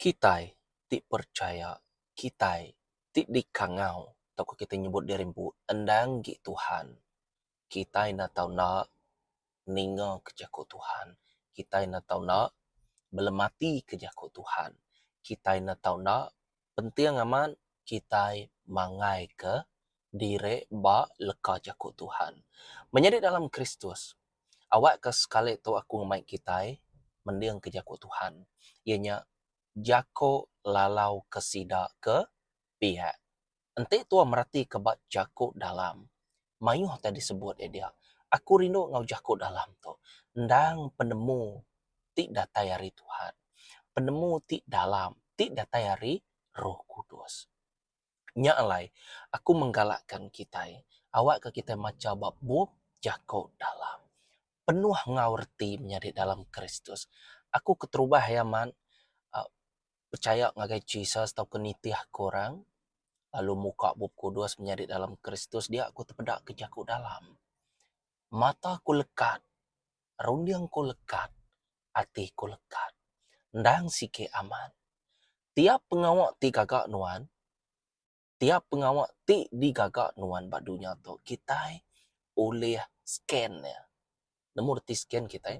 Kitai ti percaya, kitai ti dikangau, atau kita nyebut dia rimpu, endang gi Tuhan. Kitai na tau na ninga kejaku Tuhan. Kitai na tau na belemati kejaku Tuhan. Kitai na tau na penting aman kitai mangai ke dire ba leka jaku Tuhan. Menjadi dalam Kristus, awak ke sekali tu aku ngemai kitai mendiang kejaku Tuhan. Ianya jako lalau kesida ke pihak. Ente tua merati kebat jako dalam. Mayuh tadi disebut dia. Aku rindu ngau jako dalam tu. Ndang penemu ti datai hari Tuhan. Penemu ti dalam. Ti datai hari Roh Kudus. Nya alai, aku menggalakkan kita. Awak ke kita maca bab jako dalam. Penuh ngau reti menjadi dalam Kristus. Aku keterubah ya man. Percaya ngagai Jesus atau kenitiah korang, lalu muka bub kudus menjadi dalam Kristus, dia aku terpedak ke jaku dalam. Mata ku lekat, rundiang ku lekat, hati ku lekat. Ndang sike aman. Tiap pengawak ti gagak nuan, tiap pengawak ti digagak nuan badunya tu, kita oleh scan ya. Nomor ti scan kita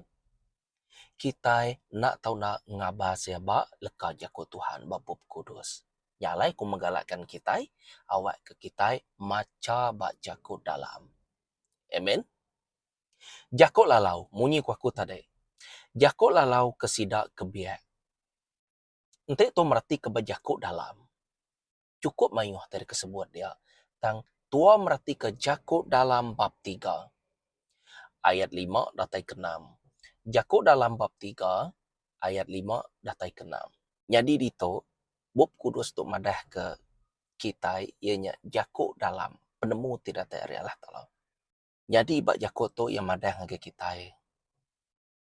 kita nak tahu nak ngabas ya ba leka jako Tuhan bab kudus. Nyalai ku menggalakkan kita, awak ke kita maca ba jako dalam. Amen. Jako lalau, munyi ku aku tadi. Jako lalau kesida kebiak. Ente tu merati ke jako dalam. Cukup mayuh dari kesebut dia. Tang tua merati ke jako dalam bab 3. Ayat 5 datai ke 6. Jako dalam bab 3 ayat 5 datai ke 6. Jadi dito bab kudus tu madah ke kita ianya jako dalam penemu tidak terialah tolong. Jadi bab jako tu yang madah ngage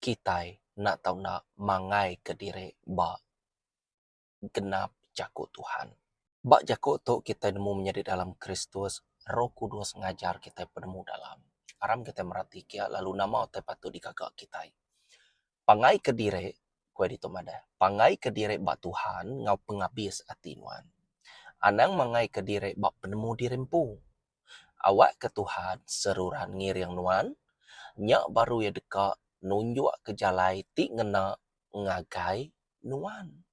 kita nak tahu nak mangai ke diri ba genap jako Tuhan. Bab jako tu kita nemu menjadi dalam Kristus, Roh Kudus ngajar kita penemu dalam. Aram kita merhati kia lalu nama te patut dikagak kita. Pangai ke diri kue di tomada. Pangai ke diri bak Tuhan ngau pengabis ati nuan. Anang mangai ke diri bak penemu dirimpu. Awak ke Tuhan seruran ngiriang nuan. Nyak baru ya deka nunjuk ke jalai ti ngena ngagai nuan.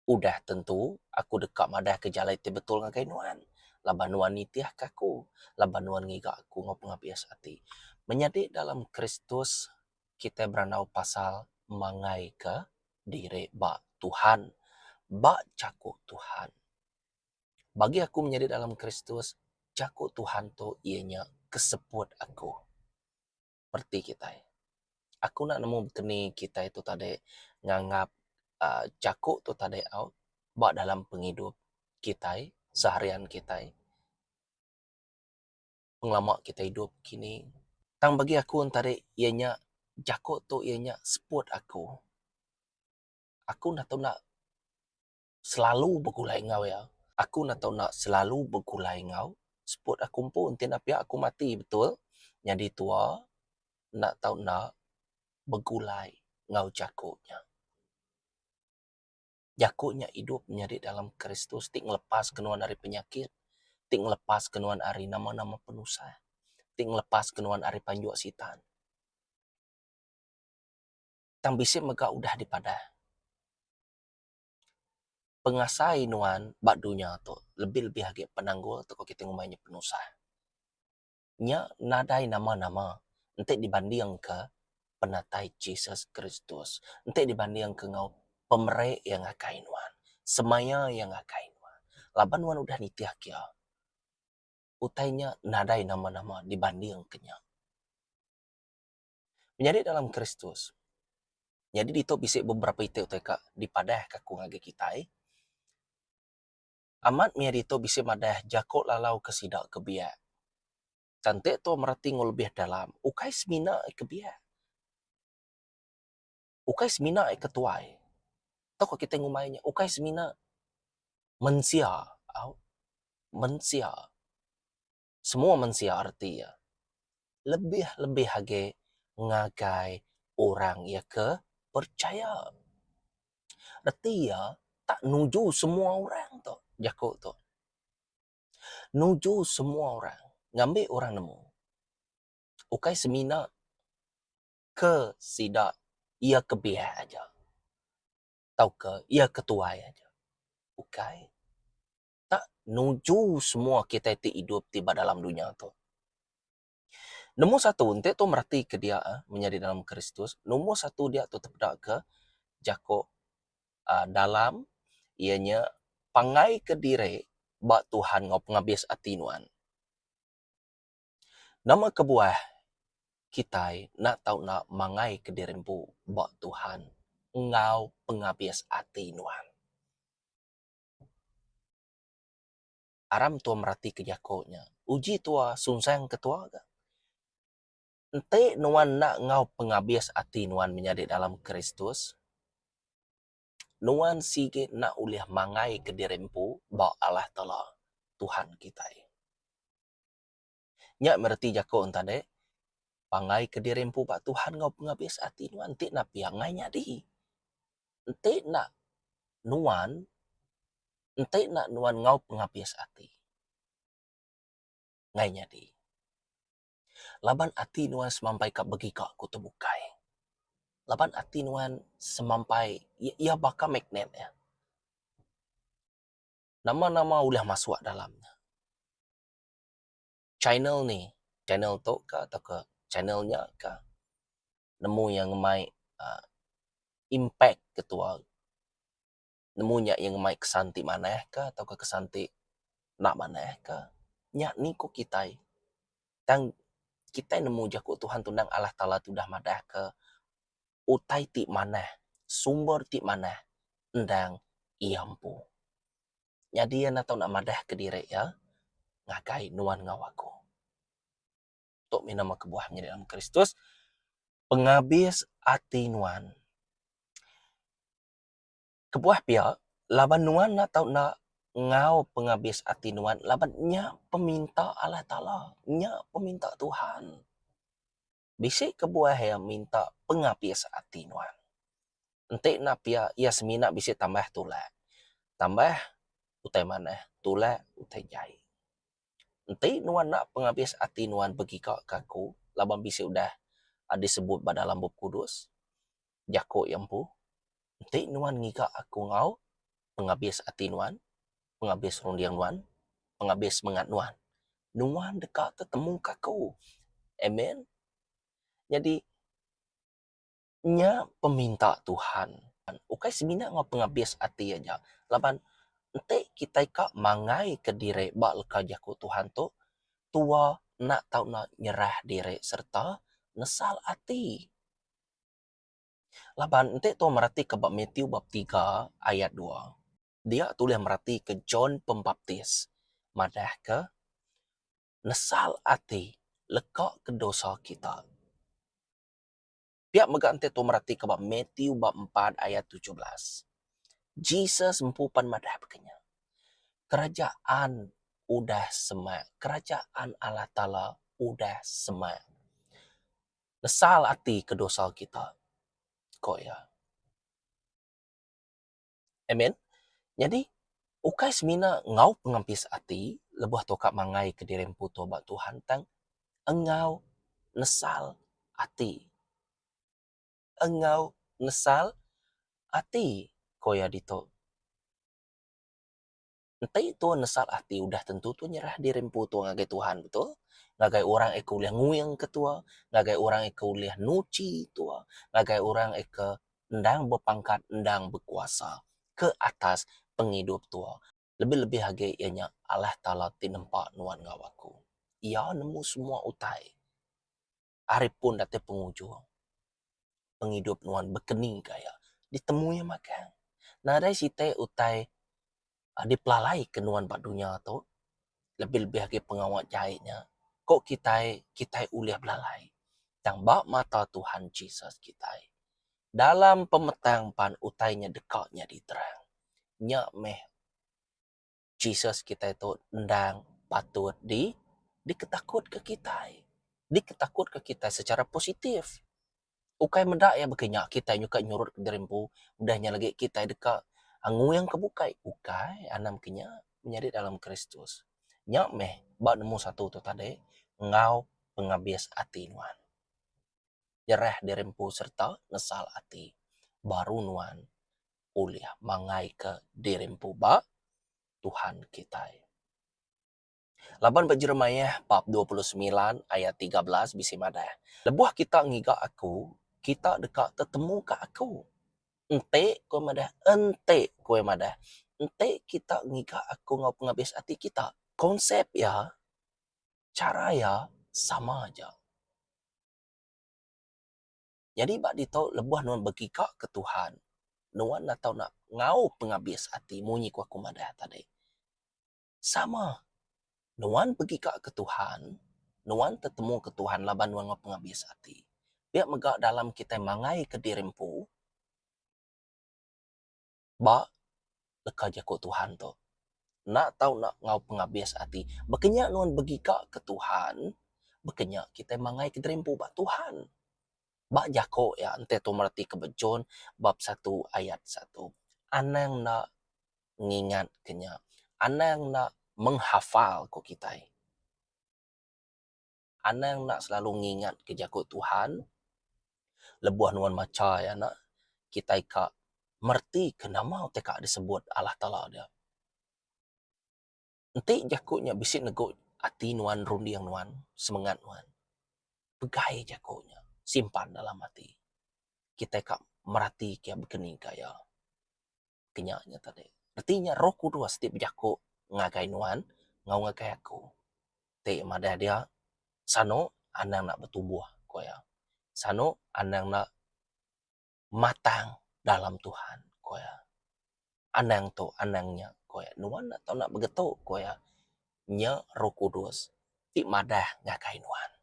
Udah tentu aku dekat madah ke jalai ti betul ngagai nuan. Laban nuan nitiah kaku. Laban nuan ngiga aku ngau pengabis ati. Menjadi dalam Kristus kita beranau pasal mangai ke diri bak Tuhan, bak cakuk Tuhan. Bagi aku menjadi dalam Kristus, cakuk Tuhan tu ianya keseput aku. Seperti kita. Aku nak nemu kini kita itu tadi nganggap cakuk tu tadi out bak dalam penghidup kita, seharian kita. Penglama kita hidup kini. Tang bagi aku tadi ianya jakuk tu ianya support aku. Aku nak tahu nak selalu bergulai ngau ya. Aku nak tahu nak selalu bergulai ngau. Support aku pun tiada pihak aku mati betul. Jadi tua nak tahu nak bergulai ngau jakuknya. Jakuknya hidup menjadi dalam Kristus. Tik ngelepas kenuan dari penyakit. Tik ngelepas kenuan dari nama-nama penusah. Tik ngelepas kenuan dari panjuk sitan. Tang bisik mega udah dipadah. Pengasai nuan bak dunia tu lebih-lebih lagi penanggul tu kita ngumainya penusah. Nya nadai nama-nama ente dibanding ke penatai Jesus Kristus. Ente dibanding ke ngau pemerek yang akai nuan. Semaya yang akai nuan. Laban nuan udah nitiah kia. Utainya nadai nama-nama dibanding kenya. Menjadi dalam Kristus. Jadi dito bisik beberapa itu utai dipadah kaku ngage kita. Amat mia dito bisik madah jakok lalau kesidak kebiak. Cantik tu merati ngol lebih dalam. Ukai semina kebiak. Ukai semina ketuai. Tahu kita ngumainya. Ukai semina mensia. Mensia. Semua mensia arti ya. Lebih-lebih hage ngagai orang ya ke percaya. Reti ya, tak nuju semua orang tu, jako tu. Nuju semua orang. Ngambil orang nemu. Ukai semina ke sidak, ia kebiah aja. Tau ke, ia ketuai aja. Ukai. Tak nuju semua kita ti hidup tiba dalam dunia tu. Nombor satu, untuk tu merhati ke dia menjadi dalam Kristus. Nombor satu dia tu terpedak ke jako dalam ianya pangai ke diri bak Tuhan ngau pengabis hati nuan. Nama kebuah kita nak tahu nak mangai ke diri bu bak Tuhan ngau pengabis hati nuan. Aram tua merhati ke jakonya. Uji tua sunsang ketua ke. Ente nuan nak ngau pengabis hati nuan menjadi dalam Kristus. Nuan sikit nak uliah mangai ke dirimpu bak Allah Ta'ala Tuhan kita. Nyak merti jako tadi pangai ke dirimpu bak Tuhan ngau pengabis hati nuan ente nak piangai nyadi. Ente nak nuan ngau pengabis hati. Ngai nyadi. Laban hati nuan semampai kak bagi kak aku terbukai. Laban hati nuan semampai ia bakal magnet ya. Nama-nama ulah masuk dalamnya. Channel ni, channel tu ke atau ke channelnya ke nemu yang mai impact ketua. Nemunya yang mai kesanti mana ke atau ke kesanti nak mana ke. Nyak ni ko kita. Tang kita nemu jaku Tuhan tu nang Allah Ta'ala tu dah madah ke utai ti mana, sumber ti mana, endang iampu. Jadi ya nak tahu nak madah ke diri ya, ngakai nuan ngawaku. Tok minama kebuah menjadi dalam Kristus, pengabis hati nuan. Kebuah pia, laban nuan nak tahu nak ngau pengabis hati nuan, laban nya peminta Allah Ta'ala, nya peminta Tuhan. Bisik kebuah yang minta pengabis hati nuan. Ente nak pia, ia semina bisik tambah tulak. Tambah utai mana, tulak utai jai. Ente nuan nak pengabis hati nuan bagi kak kaku, laban bisik udah disebut pada dalam Bab Kudus, jako yang pu. Ente nuan ngika aku ngau pengabis hati nuan, pengabis rundiang nuan, pengabis mengat nuan. Nuan dekat ketemu kaku. Amen. Jadi nya peminta Tuhan. Ukai semina ngau pengabis hati aja. Laban ente kita kak mangai ke diri bak leka jaku Tuhan tu, tua nak tahu nak nyerah diri serta nesal hati. Laban ente tu merhati ke bab Matthew bab 3 ayat 2. Dia tulis merhati ke John Pembaptis. Madah ke nesal hati lekak ke dosa kita. Pihak mega ente tu merhati ke bab Matthew bab 4 ayat 17. Jesus empupan madah bekenya. Kerajaan udah semak. Kerajaan Allah Ta'ala udah semak. Nesal hati ke dosa kita. Kok ya? Amen. Jadi, ukai semina ngau pengampis hati, lebuh tokak mangai ke diri puto bak Tuhan tang, engau nesal hati. Engau nesal hati. Koya dito. Entah itu nesal hati udah tentu tu nyerah diri puto ngagai Tuhan, betul? Ngagai orang eka uliah nguyang ketua, ngagai orang eka uliah nuci tua, ngagai orang eka endang berpangkat, endang berkuasa ke atas penghidup tua. Lebih-lebih hagai ianya Allah Ta'ala tinempak nuan ngawaku. Ia nemu semua utai. Hari pun datang pengujung. Penghidup nuan berkening kaya. Ditemui makan. Nah dari situ utai dipelalai ke nuan bak dunia tu. Lebih-lebih hagai pengawat jahitnya. Kok kita uliah belalai. Yang bak mata Tuhan Jesus kita. Dalam pemetang pan utainya dekatnya diterang. Nyak meh Jesus kita itu endang patut diketakut ke kita. Diketakut ke kita secara positif. Ukai mendak ya bekenyak kita nyuka nyurut ke derempu, udahnya lagi kita dekat angu yang kebukai. Ukai anam kenya menjadi dalam Kristus. Nyak meh, bak nemu satu tu tadi, ngau pengabis hati nuan. Jereh derempu serta ngesal hati. Baru nuan uliah mangai ke derempu bak Tuhan kita. Laban bak Jeremiah bab 29 ayat 13 bisi madah. Lebuh kita ngiga aku, kita dekat tetemu ke aku. Ente kau madah, ente kau madah. Ente kita ngiga aku ngau penghabis hati kita. Konsep ya, cara ya sama aja. Jadi bak ditau lebuh nuan berkika ke Tuhan. Nuan nak tahu nak ngau penghabis hati munyi ku aku madah tadi. Sama. Nuan berkika ke Tuhan. Nuan tetemu ke Tuhan laban nuan ngau penghabis hati. Biar megak dalam kita mangai ke dirimpu. Bak leka jako Tuhan tu. Nak tahu nak ngau penghabis hati. Bekenya nuan bergika ke Tuhan. Bekenya kita mangai ke dirimpu bak Tuhan. Bak jako ya ente tu merti kebejon bab 1 ayat 1. Anang nak ngingat kenya. Anang nak menghafal ko kita. Anang nak selalu ngingat ke jako Tuhan. Lebuah nuan maca ya nak. Kita ika merti ke nama teka disebut Allah Ta'ala dia. Nanti jakunya bisik neguk hati nuan rundi yang nuan. Semangat nuan. Pegai jakunya. Simpan dalam hati. Kita ika merati kia berkening kaya. Kenyaknya tadi. Artinya roh kudus setiap jakuk ngagai nuan. Ngau ngagai aku. Te madah dia. Sano anang nak bertumbuh. Koya. Sano anang nak matang dalam Tuhan. Koya. Anang tu anangnya. Koya. Nuan nak tahu nak bergetuk. Koya. Nya roh kudus. Ti madah ngagai nuan.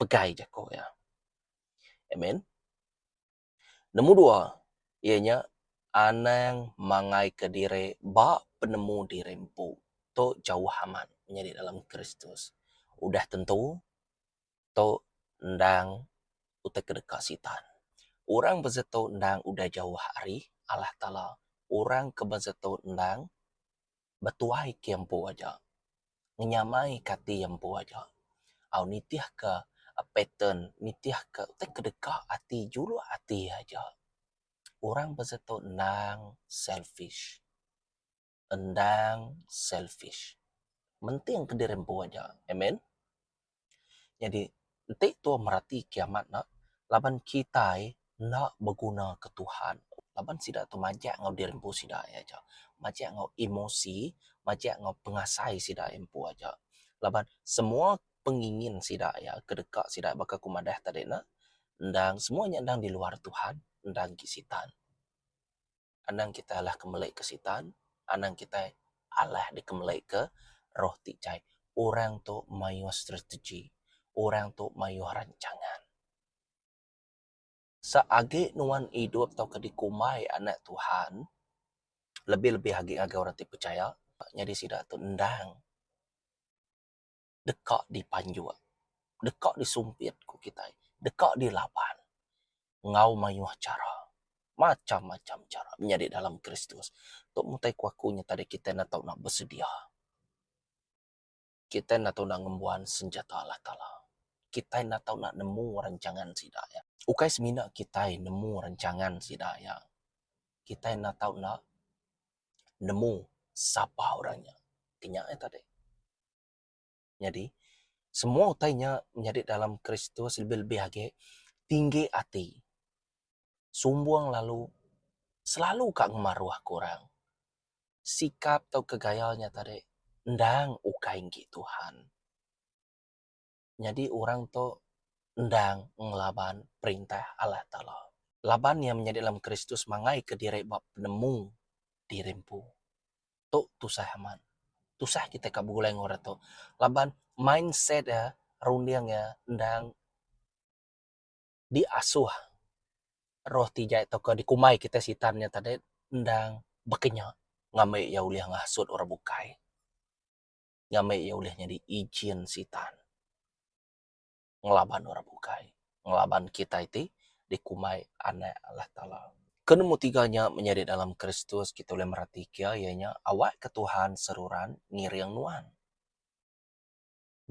Pegai je koya. Amen. Nombor 2. Ianya anang mangai ke diri bak penemu dirempu. To jauh aman menjadi dalam Kristus. Udah tentu to ndang utek kedekat sitan. Orang berzeto ndang udah jauh hari Allah Ta'ala. Orang keberzeto ndang betuai kiampu aja. Ngenyamai kati yampu aja. Au nitiah ke pattern, nitiah ke utek kedekat hati julu hati aja. Orang berzeto ndang selfish. Endang selfish. Menting ke dirempu aja. Amen. Jadi, nanti tu merati kiamat nak. Laban kita nak berguna ke Tuhan. Laban sidak tu majak ngau dirempu sidak aja. Majak ngau emosi, majak ngau pengasai sidak empu aja. Laban semua pengingin sidak ya, kedekat sidak bakal kumadah tadi nak. Ndang semuanya ndang di luar Tuhan, ndang kisitan. Andang kita lah kembali ke sitan, andang kita Allah dikembali ke roh ticai. Orang tu mayu strategi, orang tu mayu rancangan. Seagi nuan hidup atau kedikumai anak Tuhan, lebih-lebih agi orang ti percaya, jadi sidak tu ndang dekat di panjua, dekat di sumpit ku kita, dekat di lapan, ngau mayu cara. Macam-macam cara menjadi dalam Kristus. Untuk mutai kuakunya tadi kita nak tahu nak bersedia. Kita nak tahu nak ngembuan senjata Allah Ta'ala. Kita nak tahu nak nemu rancangan sidaya. Ukai semina kita nemu rancangan sidaya. Kita nak tahu nak nemu siapa orangnya. Kenyak tadi. Jadi, semua utainya menjadi dalam Kristus lebih-lebih lagi tinggi hati. Sumbuang lalu selalu kak ngemaruah kurang. Sikap atau kegayanya tadi ndang ukainggi Tuhan. Jadi orang tu ndang ngelaban perintah Allah Ta'ala. Laban yang menjadi dalam Kristus mangai ke diri bab penemu dirempu. Tu tusah aman. Tusah kita kabuleng orang tu. Laban mindset ya, rundiang ya, ndang diasuh. Roh tijai atau ke dikumai kita sitannya tadi ndang bekenya. Ngamai ya uliah ngasut orang bukai. Ngamai ya uliahnya di izin sitan. Ngelaban orang bukai. ngelaban kita itu dikumai anak Allah Ta'ala. Kenemu tiganya menjadi dalam Kristus kita boleh merhatikan ianya awak ke Tuhan seruran ngiriang nuan.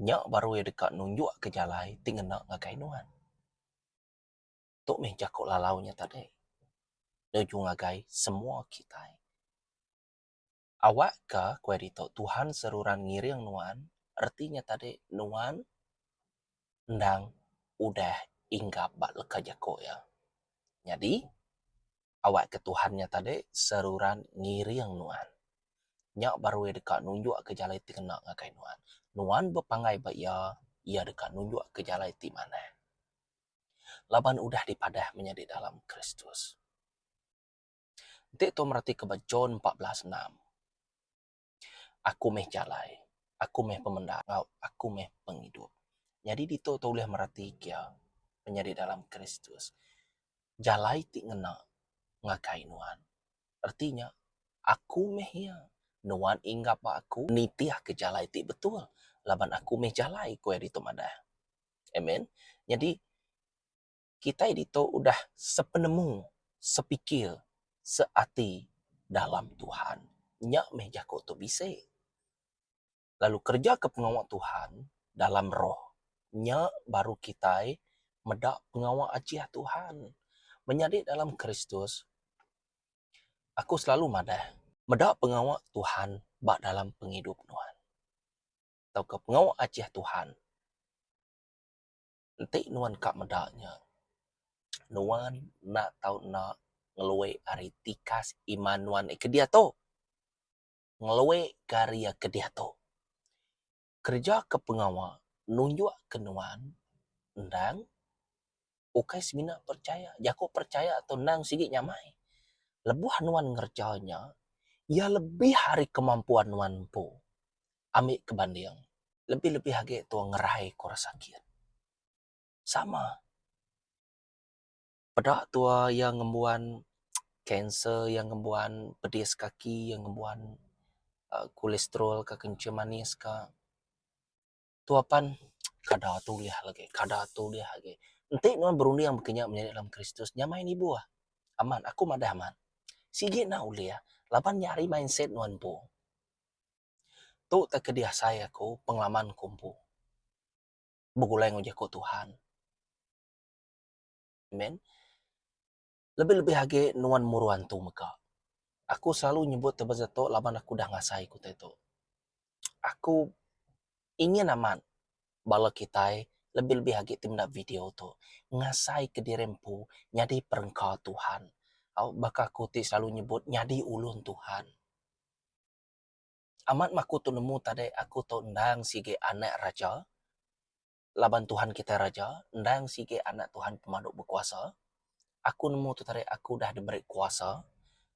Nyak baru ya dekat nunjuk ke jalai tinggal ngakai nuan. Tok meh jakok lalaunya tadi. Nuju ngagai semua kita. Awak ke kue dito Tuhan seruran ngiriang nuan artinya tadi nuan ndang udah inggap bak leka jako ya. Jadi awak ke Tuhannya tadi seruran ngiriang nuan. Nyak baru ya dekat nunjuk ke jalai ti kena ngakai nuan. Nuan bepangai ba ia dekat nunjuk ke jalai ti mana. Laban udah dipadah menjadi dalam Kristus. Nanti tu merhati ke John 14:6. Aku meh jalai, aku meh pemendagau, aku meh penghidup. Jadi dito tu boleh merhati kia menjadi dalam Kristus. Jalai ti ngena ngakai nuan. Artinya aku meh ya. Nuan inggap aku nitiah ke jalai ti betul. Laban aku meh jalai kue dito madah. Amen. Jadi kita dito udah sepenemu, sepikir, seati dalam Tuhan. Nyak meh jako tu bisa. Lalu kerja ke pengawal Tuhan dalam roh. Nyak baru kita medak pengawal ajiah Tuhan. Menjadi dalam Kristus, aku selalu madah. Medak pengawal Tuhan bak dalam penghidup nuan. Atau ke pengawal ajiah Tuhan. Nanti nuan kak medaknya. Nuan nak tahu nak ngeluwe ari tikas iman nuan ke dia to. Ngeluwe karya ke dia to. Kerja ke pengawal nunjuk ke nuan ndang ukai semina percaya. Jako percaya atau nang sigi nyamai. Lebuh nuan ngerjanya ya lebih hari kemampuan nuan po. Ambil kebanding. Lebih-lebih hage tu ngerai kora sakit. Sama. Pedak tua yang ngembuan kanser, yang ngembuan pedias kaki, yang ngembuan kolesterol ke kencing manis ke. Tuapan kada tu liah lagi, kada tu liah lagi. Nanti nuan berundi yang berkenyak menjadi dalam Kristus. Nyamain ibu ah. Aman, aku madah aman. Sige na ulia. Lapan nyari mindset nuan po. Tu tak kedia saya ko pengalaman kumpu. Begulai ngojek ko Tuhan. Amen. Lebih-lebih hage nuan muruan tu meka. Aku selalu nyebut tebazato laban aku dah ngasai ku teto. Aku ingin aman. Bala kita lebih-lebih hage timna video tu. Ngasai ke dirempu nyadi perengka Tuhan. Baka aku selalu nyebut nyadi ulun Tuhan. Amat maku tu nemu tadi aku tu ndang sige anak raja. Laban Tuhan kita raja. Ndang sige anak Tuhan pemaduk berkuasa. Aku nemu tu tadi aku dah diberi kuasa.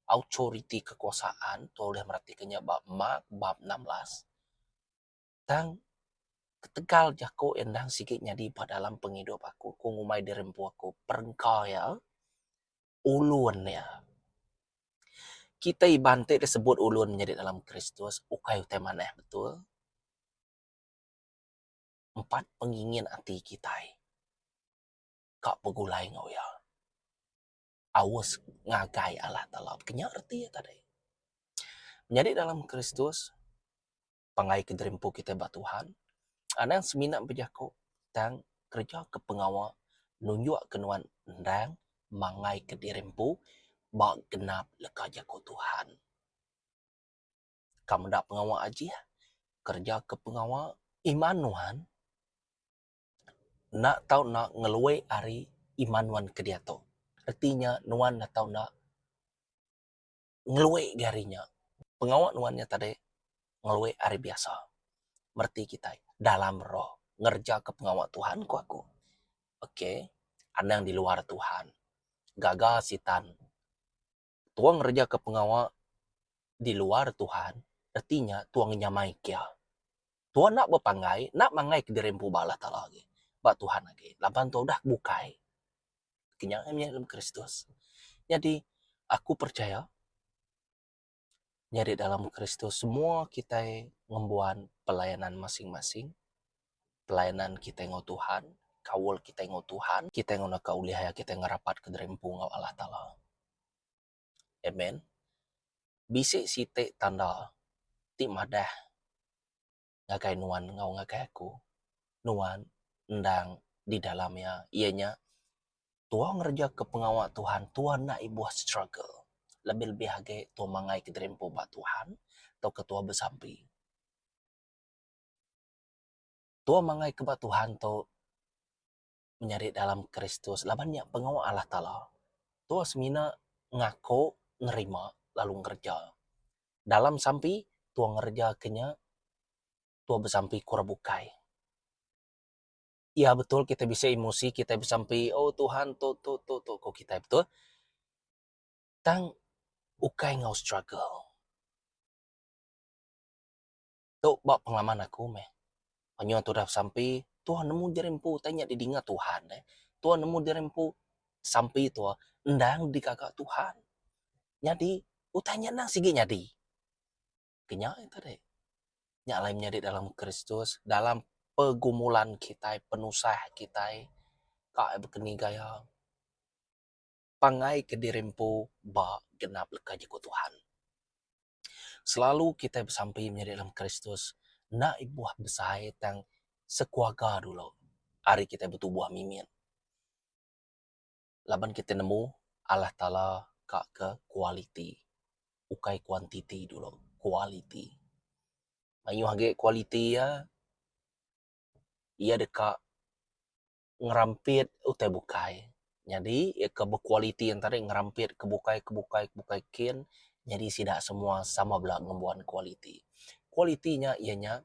Authority kekuasaan. Tu boleh merhatikannya bab 16. Dan ketegal jako endang sikit nyadi pada dalam penghidup aku. Ku ngumai dirempu aku. Perengkaya. Ulun ya. Kita ibantai disebut ulun menjadi dalam Kristus. Ukai utemaneh betul. 4 pengingin hati kita. Kak pegulai ngau ya. Awas ngagai Allah Ta'ala. Kenya arti ya tadi. Menjadi dalam Kristus. Pangai kederimpu kita bat Tuhan. Ada yang seminat berjaku. Dan kerja ke pengawal. Nunjuk kenuan ndang. Mangai kederimpu. Bak genap leka jaku Tuhan. Kamu dak pengawal aja. Kerja ke pengawal. Imanuan. Nak tahu nak ngeluwe ari imanuan ke dia tu. Artinya nuan nak tahu nak ngeluwe garinya. Pengawal nuannya tadi ngeluwe ari biasa. Merti kita dalam roh. Ngerja ke pengawal Tuhan ku aku. Okey. Ada yang di luar Tuhan. Gagal sitan. Tuang ngerja ke pengawal di luar Tuhan. Artinya tuang nyamai kia. Tuan nak berpanggai. Nak mangai ke dirempu balah tak lagi. Bak Tuhan lagi. Lapan tu dah bukai. Kenyangannya dalam Kristus. Jadi aku percaya. Jadi dalam Kristus semua kita ngembuan pelayanan masing-masing. Pelayanan kita ngau Tuhan. kawal kita ngau Tuhan, kita ngau nak kaulihaya kita ngarapat ke derempu ngau Allah Ta'ala. Amen. Bisik sitik tanda ti madah ngakai nuan ngau ngakai aku. Nuan endang di dalamnya ianya tua ngerja ke pengawal Tuhan, tua nak ibuah struggle. Lebih-lebih hage tua mangai ke derempu ba Tuhan atau ketua bersampi. Tua mangai ke ba Tuhan tu menyari dalam Kristus. Labannya pengawal Allah Ta'ala. Tua semina ngaku nerima lalu ngerja. Dalam sampi tua ngerja kenya tua bersampi kurabukai. Ya betul kita bisa emosi, kita bersampi, oh Tuhan tuh kok kita betul. Tang ukai ngau struggle. Tu bak pengalaman aku meh. Hanya tu dah sampai Tuhan nemu dirempu tanya di dinga Tuhan Tuhan nemu dirempu sampai tu endang di kakak Tuhan. Jadi utanya nang sige nyadi. Kenya itu deh. Nyak lain nyadi dalam Kristus, dalam pergumulan kita, penusah kita, kak berkeni gaya. Pangai ke dirempu ba genap leka jeko Tuhan. Selalu kita bersampai menjadi dalam Kristus. Nak ibuah besar tang sekuaga dulu. Hari kita betul buah mimin. Laban kita nemu Allah Ta'ala kak ke quality. Ukai kuantiti dulu. Quality. Mayu hage quality ya. Ia dekat ngerampit utai bukai. Jadi ya ke berkualiti yang tadi ngerampit kebukai kin. Jadi tidak semua sama belah ngembuan kualiti. Kualitinya ianya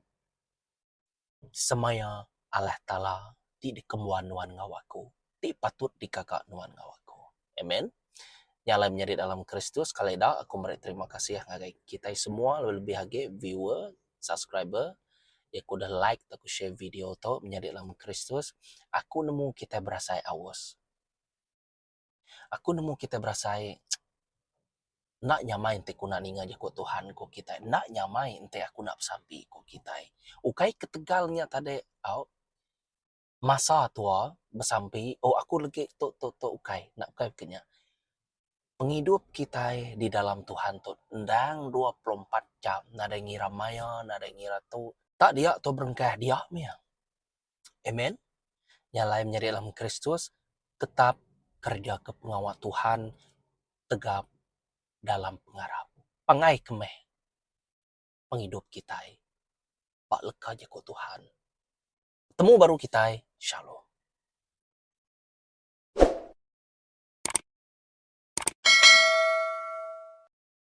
semaya Allah Ta'ala di kembuan nuan ngawaku. Di patut di kakak nuan ngawaku. Amen. Nyala menjadi dalam Kristus. Kali dah aku beri terima kasih ngagai kita semua lebih hage viewer, subscriber. Ya aku dah like, aku share video tu menjadi dalam Kristus. Aku nemu kita berasai awas. Aku nemu kita berasai nak nyamai ente ku nak ninga ko Tuhan ko kita. Nak nyamai ente aku nak sampai ko kita. Ukai ketegalnya tadi masa tua bersampai aku lagi tu ukai nak ukai kenya. Penghidup kita di dalam Tuhan tu endang 24 jam nada ngira maya nada ngira tu tak dia tu berengkah dia mia. Amen. Nyalai menjadi dalam Kristus tetap kerja ke pengawal Tuhan tegap dalam pengarap. Pangai kemeh penghidup kita. Pak leka je ko Tuhan. Temu baru kita. Shalom.